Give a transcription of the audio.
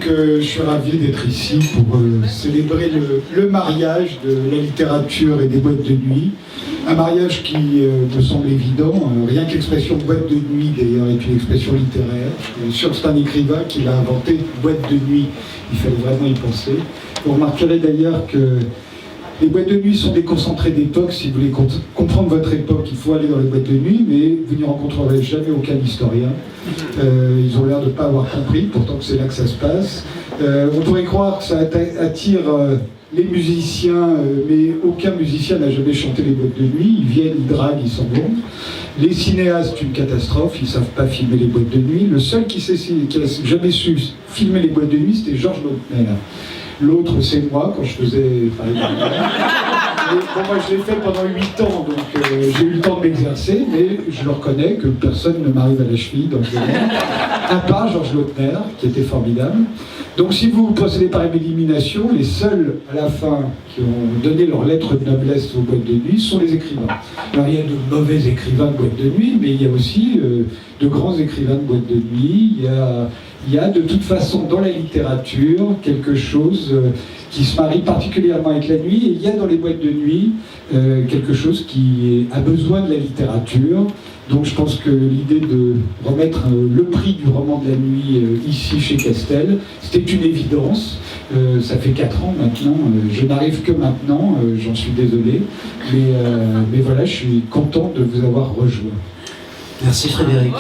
je suis ravi d'être ici pour célébrer le mariage de la littérature et des boîtes de nuit. Un mariage qui me semble évident, rien que l'expression boîte de nuit d'ailleurs est une expression littéraire. Je suis sûr que c'est un écrivain qui l'a inventé, boîte de nuit, il fallait vraiment y penser. Vous remarquerez d'ailleurs que les boîtes de nuit sont des concentrés d'époque. Si vous voulez comprendre votre époque, il faut aller dans les boîtes de nuit, mais vous n'y rencontrerez jamais aucun historien. Ils ont l'air de ne pas avoir compris, pourtant que c'est là que ça se passe. On pourrait croire que ça attire les musiciens, mais aucun musicien n'a jamais chanté les boîtes de nuit. Ils viennent, ils draguent, ils s'en vont. Les cinéastes, une catastrophe, ils ne savent pas filmer les boîtes de nuit. Le seul qui n'a jamais su filmer les boîtes de nuit, c'était Georges Lautner. L'autre, c'est moi, quand je faisais... Bon, moi, je l'ai fait pendant 8 ans, donc j'ai eu le temps de m'exercer, mais je le reconnais que personne ne m'arrive à la cheville dans le domaine, à part Georges Lautner, qui était formidable. Donc si vous procédez par élimination, les seuls, à la fin, qui ont donné leur lettre de noblesse aux boîtes de nuit sont les écrivains. Alors il y a de mauvais écrivains de boîtes de nuit, mais il y a aussi de grands écrivains de boîtes de nuit. Il y a de toute façon dans la littérature quelque chose qui se marie particulièrement avec la nuit, et il y a dans les boîtes de nuit quelque chose qui a besoin de la littérature. Donc je pense que l'idée de remettre le prix du roman de la nuit ici chez Castel, c'était une évidence. Ça fait 4 ans maintenant, je n'arrive que maintenant, j'en suis désolé, mais voilà, je suis content de vous avoir rejoint. Merci Frédéric.